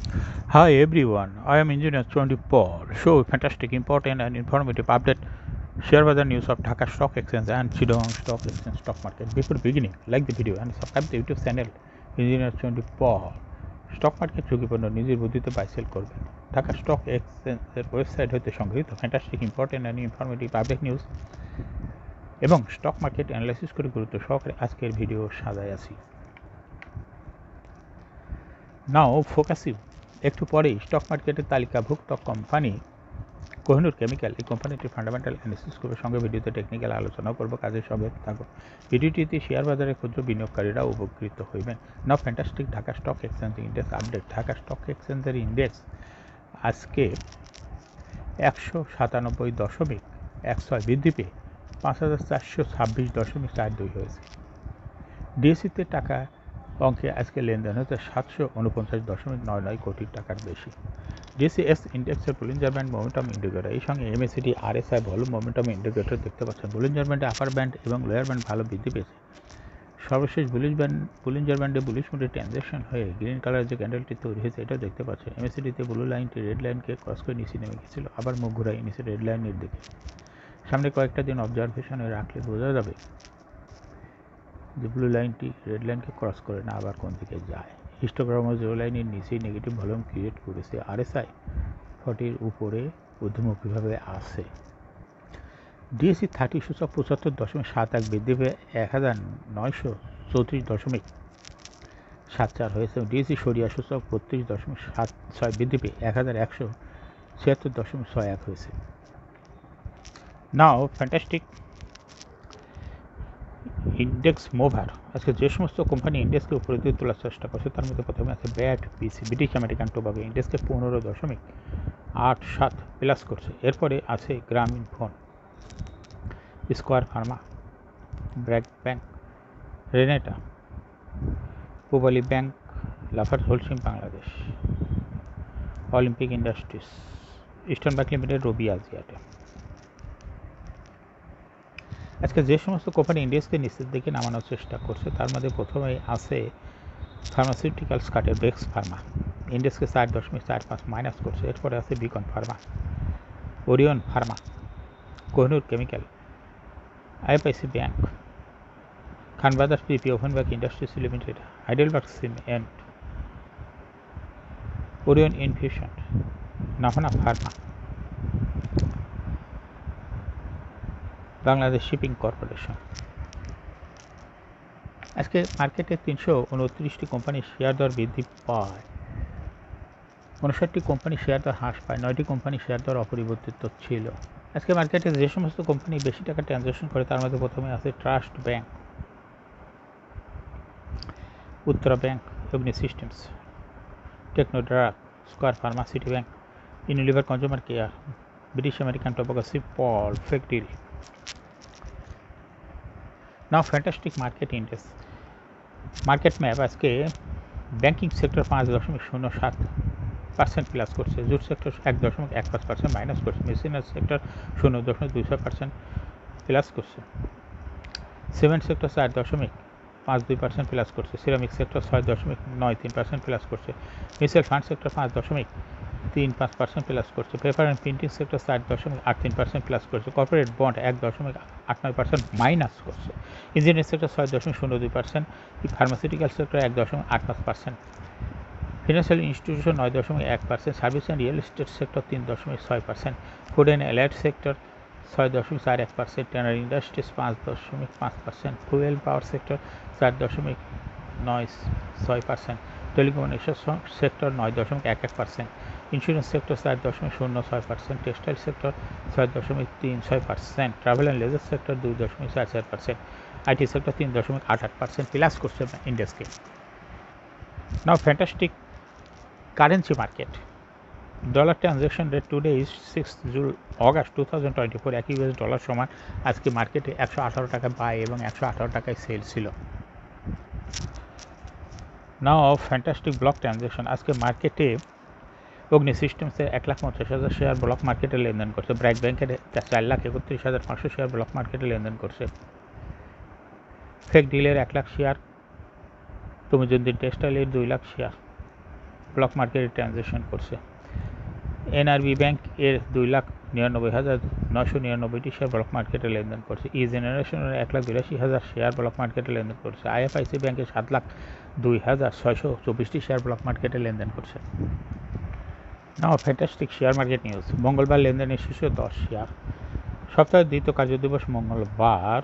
Hi everyone, I am Engineer 24. Show fantastic, important and informative update. Share the news of Dhaka Stock Exchange and Chittagong Stock Exchange stock market. Before beginning, like the video and subscribe the YouTube channel Engineer 24. Stock market ঝুঁকিপূর্ণ নিজের বুদ্ধিতে buy sell করবেন। Dhaka stock এক্সচেঞ্জের website হতে সংগৃহীত fantastic important and informative update news এবং stock market analysis করে গুরুত্ব সহকারে আজকের ভিডিও সাজায় আছি। নাও ফোকাসিভ একটু পরেই স্টক মার্কেটের তালিকাভুক্ত কোম্পানি কোহিনুর কেমিক্যাল এই কোম্পানিটির ফান্ডামেন্টাল অ্যানালিসিস করবে, সঙ্গে ভিডিওতে টেকনিক্যাল আলোচনাও করবো। কাজের সঙ্গে থাকো। ভিডিওটিতে শেয়ার বাজারে ক্ষুদ্র বিনিয়োগকারীরা উপকৃত হইবেন। Now fantastic Dhaka stock exchange index update. Dhaka stock এক্সচেঞ্জের ইন্ডেক্স আজকে 197.16 বৃদ্ধি পেয়ে 5426.42 হয়েছে। ডিএসসিতে টাকা অঙ্কে আজকে লেনদেন হচ্ছে 749.99 কোটি টাকার বেশি। ডিএসসি ইন্ডেক্সের বুলিঞ্জার ব্যান্ড মোমেন্টাম ইন্ডিকেটর, এই সঙ্গে MACD RSI volume momentum indicator দেখতে পাচ্ছেন। বুলিঞ্জার ব্যান্ডে আপার ব্যান্ড এবং লোয়ার ব্যান্ড ভালো বৃদ্ধি পেয়েছে। সর্বশেষ বুলিঞ্জার ব্যান্ডে বুলিশ মুডে ট্রানজ্যাকশন হয়ে গ্রিন কালার যে ক্যান্ডেলটি তৈরি হয়েছে এটা দেখতে পাচ্ছেন। এমএসিডিতে ব্লু লাইনটি রেড লাইনকে ক্রস করে নিচে নেমে গেছিল, আবার মুখ ঘুরাই নিচে রেড লাইনের দিকে। সামনে কয়েকটা দিন অবজারভেশনে রাখলে বোঝা যাবে যে ব্লু লাইনটি রেড লাইনকে ক্রস করে না আবার কোন দিকে যায়। হিস্টোগ্রাম জিরো লাইনের নিচেই নেগেটিভ ভলিউম ক্রিয়েট করেছে। আরএসআই 40-র উপরে ঊর্ধ্বমুখীভাবে আসে। ডিএসসি 30 সূচক 75.71 বৃদ্ধি পেয়ে 1934.74 হয়েছে। ডিএসসি সরিয়া সূচক 32.76 বৃদ্ধি পেয়ে 1176.61 হয়েছে। নাও ফ্যান্টাস্টিক ইন্ডেক্স মুভার। আজকে যে সমস্ত কোম্পানি ইন্ডেক্সকে উপরে দিয়ে তোলার চেষ্টা করছে তার মধ্যে প্রথমে আছে BAT PC. British American Tobacco ইন্ডেক্সকে 15.87 প্লাস করছে। এরপরে আছে Grameenphone, square pharma, BRAC bank, Renata, Pubali bank, Lafarge Holcim Bangladesh, Olympic industries, eastern bank limited, Robi আজিয়াটে। আজকে যে সমস্ত কোম্পানি ইন্ডেক্সকে নিচের দিকে নামানোর চেষ্টা করছে তার মধ্যে প্রথমেই আছে ফার্মাসিউটিক্যালস কার্ডের বেক্স ফার্মা, ইন্ডেক্সকে 4.45 মাইনাস করছে। এরপরে আছে Beacon pharma, Orion pharma, Kohinoor chemical, IFIC bank, Khan brothers PP, woven bag industries limited, Heidelberg cement, Orion infusion, Navana pharma, Bangladesh shipping corporation. আজকে মার্কেটে 329টি কোম্পানির শেয়ার দর বৃদ্ধি পায়, 59টি কোম্পানির শেয়ার দর হ্রাস পায়, 9টি কোম্পানির শেয়ার দর অপরিবর্তিত ছিল। আজকে মার্কেটে যে সমস্ত কোম্পানি বেশি টাকা ট্রানজ্যাকশন করে তার মধ্যে প্রথমে আছে trust bank, Uttara bank, Agni systems, Technodrug, square pharma, city bank, Unilever consumer care, British American Tobacco, সিপল, factory. Now fantastic market index market map. আজকে ব্যাংকিং সেক্টর 5.07% প্লাস করছে, জুট সেক্টর 1.15% মাইনাস করছে, মেশিনারি সেক্টর 0.26% প্লাস করছে, cement sector 4.52% plus করছে, ceramic sector 6.93% plus করছে, mutual fund sector 5.35% plus করছে, paper and printing sector 4.83% plus করছে, corporate bond 1.89% minus করছে, engineering sector 6.02%, pharmaceutical sector 1.85%, financial institution 9.1%, service and real estate sector 3.6%, food and allied sector 6.41%, tannery industries 5.5%, fuel power sector 4.96%, telecommunication sector 9.11%, insurance sector 4.06%, textile sector 6.36%, travel and leisure sector 2.44%, IT sector 3.88% plus করছে ইন্ডেক্সকে। Now fantastic currency market. Dollar transaction rate today is 6 August 2024। এক US dollar সমান আজকে মার্কেটে 118 টাকা by এবং 118 টাকায় sell ছিল। নাও ফ্যান্টাস্টিক ব্লক ট্রানজ্যাকশন। আজকে মার্কেটে অগ্নি সিস্টেমসের 1,50,000 শেয়ার ব্লক মার্কেটে লেনদেন করছে, ব্র্যাক ব্যাংকের 4,31,500 শেয়ার ব্লক মার্কেটে লেনদেন করছে, ফেক ডিলের 1 লাখ শেয়ার, তমিজুদ্দিন টেক্সটাইলের 2 লাখ শেয়ার, ব্লক মার্কেটে ট্রানজ্যাকশন করছে। এনআরবি ব্যাংক এর 2,99,999টি শেয়ার ব্লক মার্কেটে লেনদেন করছে। ই জেনারেশনের 1,82,000 শেয়ার ব্লক মার্কেটে লেনদেন করছে। আইএফআইসি ব্যাংকের 7,02,624টি শেয়ার ব্লক মার্কেটে লেনদেন করছে। নাও ফ্যান্টাস্টিক শেয়ার মার্কেট নিউজ। মঙ্গলবার লেনদেনের শীর্ষ 10 শেয়ার। সপ্তাহের দ্বিতীয় কার্যদিবস মঙ্গলবার।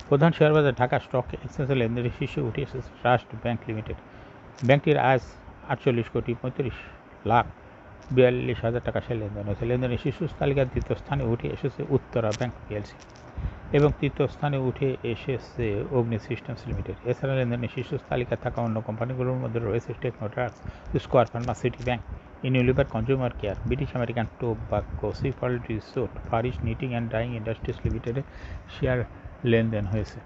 প্রধান শেয়ার বাজার ঢাকা স্টক এক্সচেঞ্জে লেনদেনের শীর্ষে উঠে এসেছে ট্রাস্ট ব্যাংক লিমিটেড। ব্যাংকটির আজ 48,35,42,000 টাকা শেয়ার লেনদেন হয়েছে। লেনদেনের শীর্ষ তালিকার দ্বিতীয় স্থানে উঠে এসেছে উত্তরা ব্যাংক পিএলসি এবং তৃতীয় স্থানে উঠে এসেছে অগ্নি সিস্টেমস লিমিটেড। এছাড়া লেনদেনের শীর্ষ তালিকায় থাকা অন্য কোম্পানিগুলোর মধ্যে রয়েছে টেকনোট্রাক্স, square pharma, city bank, Unilever consumer care, British American Tobacco, সিফার্ড রিসোর্ট, ফারিস নিটিং অ্যান্ড ডাইং ইন্ডাস্ট্রিজ লিমিটেডের শেয়ার লেনদেন হয়েছে।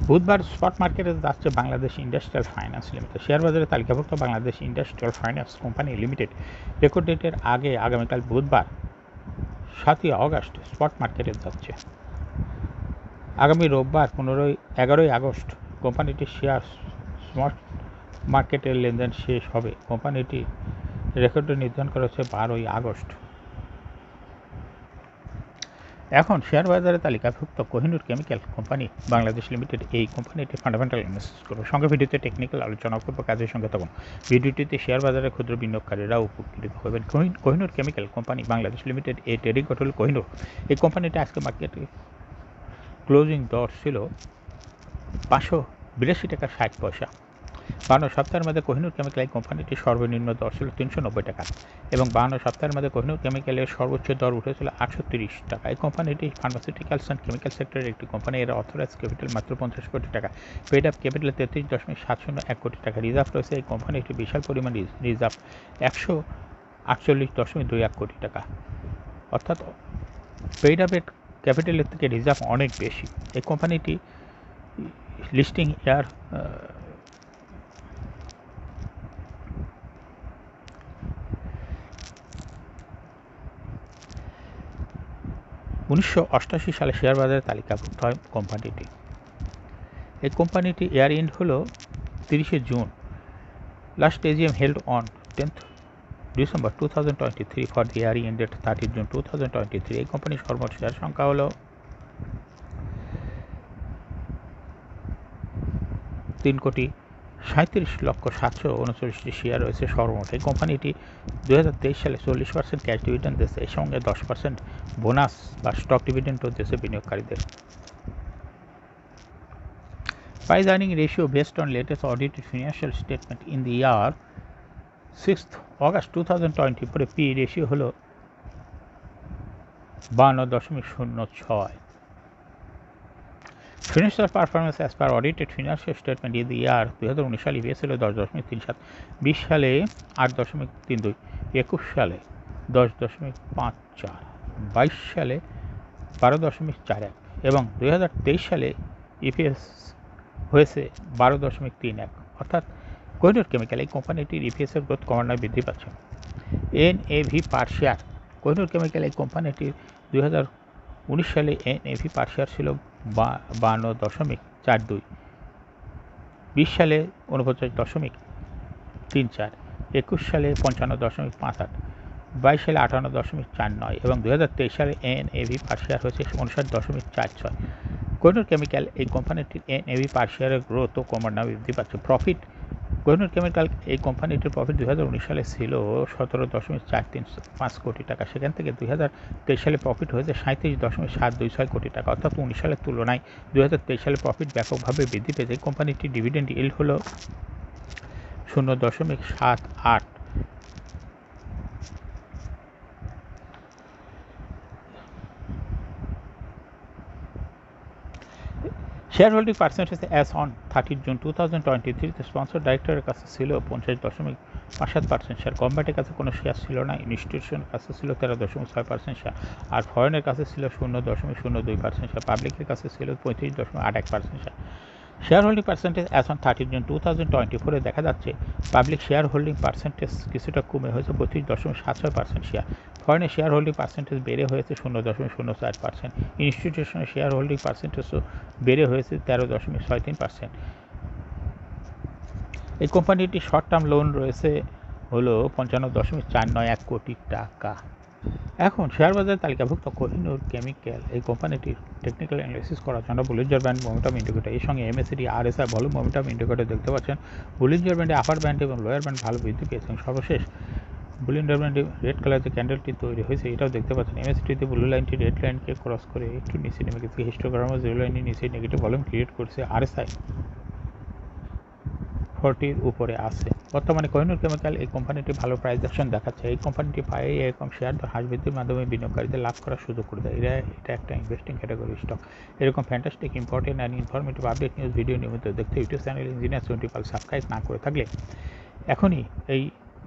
বুধবার স্পট মার্কেটে যাচ্ছে Bangladesh industrial finance limited. Share বাজারে তালিকাভুক্ত Bangladesh industrial finance company limited record ডেটের আগে আগামীকাল বুধবার 7ই আগস্ট স্পট মার্কেটে যাচ্ছে। আগামী রোববার 11ই আগস্ট কোম্পানিটির শেয়ার স্পট মার্কেটের লেনদেন শেষ হবে। কোম্পানিটি রেকর্ড নির্ধারণ করা হচ্ছে 12ই আগস্ট। এখন শেয়ার বাজারে তালিকাভুক্ত Kohinoor chemical company Bangladesh limited এই কোম্পানিটি ফান্ডামেন্টাল অ্যানালিসিস করবে। সঙ্গে ভিডিওতে টেকনিক্যাল আলোচনা করবো। কাজের সঙ্গে থাকুন। ভিডিওটিতে শেয়ার বাজারে ক্ষুদ্র বিনিয়োগকারীরা উপকৃত হবেন। Kohinoor chemical company Bangladesh limited এই ট্রেডিং কন্ট্রোল কোহিনুর এই কোম্পানিটি আজকে মার্কেটে ক্লোজিং দর ছিল 582 টাকা 60 পয়সা। 52 সপ্তাহের মধ্যে কোহিনুর কেমিক্যাল এই কোম্পানিটির সর্বনিম্ন দর ছিল 390 টাকা এবং 52 সপ্তাহের মধ্যে কোহিনুর কেমিক্যালের সর্বোচ্চ দর উঠেছিল 830 টাকা। এই কোম্পানিটি ফার্মাসিউটিক্যালস অ্যান্ড কেমিক্যাল সেক্টরের একটি কোম্পানি। এর অথরাইজ ক্যাপিটাল মাত্র 50 কোটি টাকা। পেড আপ ক্যাপিটাল 33.701 কোটি টাকা। রিজার্ভ রয়েছে এই কোম্পানিটির বিশাল পরিমাণ রিজার্ভ 148.21 কোটি টাকা, অর্থাৎ পেড আপের ক্যাপিটালের থেকে রিজার্ভ অনেক বেশি। এই কোম্পানিটি লিস্টিং ইয়ার 1988 সালে শেয়ার বাজারে তালিকাভুক্ত হয় কোম্পানিটি। এই কোম্পানিটি ইয়ার এন্ড হল 30শে জুন। Last AGM held on 10th December 2023 for the year ended 30 June 2023। এই কোম্পানির সর্বমোট শেয়ার সংখ্যা হল 3,37,739,000 শেয়ার রয়েছে সর্বমোট। এই কোম্পানিটি 2023 সালে 40% ক্যাশ ডিভিডেন্ড দিয়েছে। এর সঙ্গে 10% বোনাস বা স্টক ডিভিডেন্ডও দিয়েছে বিনিয়োগকারীদের। Price earning ratio based on latest audited financial statement in the year 6th August 2020 পরে পি রেশিও হল 52.06। Financial performance as per audited financial statement in the year 2019 সালে ইপিএস ছিল 10.37, 20 সালে 8.32, 21 সালে 10.54, 22 সালে 12.41 এবং 2023 সালে ইপিএস হয়েছে 12.31। অর্থাৎ কোহিনুর কেমিক্যাল এই কোম্পানিটির ইপিএসের গ্রোথ ক্রমান্বয়ে বৃদ্ধি পাচ্ছে। এনএভি পার শেয়ার কোহিনুর কেমিক্যাল এই কোম্পানিটির 2019 সালে এনএভি পার শেয়ার ছিল 52.42, 20 সালে 49.34, 21 সালে 55.58, 22 সালে 58.49 এবং 2023 সালে এনএভি পার শেয়ার হয়েছে 59.46। কোহিনুর কেমিক্যাল এই কোম্পানিটির এনএভি পার শেয়ারের গ্রোথ ও ক্রমান্বয়ে বৃদ্ধি পাচ্ছে। প্রফিট কোহিনুর কেমিক্যাল এই কোম্পানিটির প্রফিট 2019 সালে ছিল 17.435 কোটি টাকা। সেখান থেকে 2023 সালে প্রফিট হয়েছে 37.726 কোটি টাকা। অর্থাৎ 19 সালের তুলনায় 2023 সালে প্রফিট ব্যাপকভাবে বৃদ্ধি পেয়েছে। এই কোম্পানিটির ডিভিডেন্ড ইল্ড হল 0.78। Share holding percentage as on 30 June 2023 sponsor ডাইরেক্টরের কাছে ছিল 50.57% শেয়ার। গভর্নমেন্টের কাছে কোনো শেয়ার ছিল না। ইনস্টিটিউশনের কাছে ছিল 13.6% শেয়ার আর ফরেনের কাছে ছিল 0.02% শেয়ার। পাবলিকের কাছে ছিল 35.81% share. Share holding percentage as on 30 June 2024 দেখা যাচ্ছে পাবলিক শেয়ার হোল্ডিং পার্সেন্টেজ কিছুটা কমে হয়েছে 35.76% শেয়ার। ফরেনের শেয়ার হোল্ডিং পার্সেন্টেজ বেড়ে হয়েছে 0.04%। ইনস্টিটিউশনের শেয়ার হোল্ডিং পার্সেন্টেজও বেড়ে হয়েছে 13.63%। এই কোম্পানিটির শর্ট টার্ম লোন রয়েছে হলো 55.491 কোটি টাকা। এখন শেয়ার বাজারে তালিকাভুক্ত কোহিনুর কেমিক্যাল এই কোম্পানিটির টেকনিক্যাল অ্যানালাইসিস করার জন্য বুলিঞ্জার ব্যান্ড মোমেন্টাম ইন্ডিকেটর এর সঙ্গে MACD RSI volume momentum indicator দেখতে পাচ্ছেন। বুলিঞ্জার ব্যান্ডে আপার ব্যান্ড এবং লোয়ার ব্যান্ড ভালো বৃদ্ধি পেয়েছে এবং সর্বশেষ বুলিঞ্জার ব্যান্ডে রেড কালার যে ক্যান্ডেলটি তৈরি হয়েছে এটাও দেখতে পাচ্ছেন। এমএসিডিতে ব্লু লাইনটি রেড লাইনকে ক্রস করে একটু নিচে নেমে গেছে। হিস্টোগ্রামও জিরো লাইনের নিচে নেগেটিভ ভলিউম ক্রিয়েট করছে। আরএসআই 40 উপরে আছে। বর্তমানে কোহিনুর কেমিক্যাল এই কোম্পানিটি ভালো প্রাইস অ্যাকশন দেখাচ্ছে। এই কোম্পানিটি পায়ে এরকম শেয়ার হ্রাস বৃদ্ধির মাধ্যমে বিনিয়োগকারীদের লাভ করার সুযোগ করে দেয়। এটা একটা ইনভেস্টিং ক্যাটাগরি স্টক। এরকম fantastic important and informative update news video নিয়মিত দেখতে ইউটিউব চ্যানেল ইঞ্জিনিয়ার 25 সাবস্ক্রাইব না করে থাকলে এখনই এই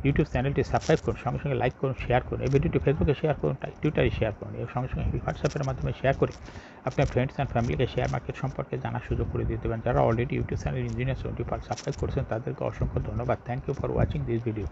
ইউটিউব চ্যানেলটি সাবস্ক্রাইব করুন, সঙ্গে সঙ্গে লাইক করুন, শেয়ার করুন। এই ভিডিওটি ফেসবুকে শেয়ার করুন, টুইটারে শেয়ার করুন এবং সঙ্গে সঙ্গে হোয়াটসঅ্যাপের মাধ্যমে শেয়ার করে আপনার ফ্রেন্ডস অ্যান্ড ফ্যামিলিকে শেয়ার মার্কেট সম্পর্কে জানার সুযোগ করে দিতে পারেন। যারা already YouTube channel engineer 25 subscribe করেছেন তাদেরকে অসংখ্য ধন্যবাদ। Thank you for watching this video.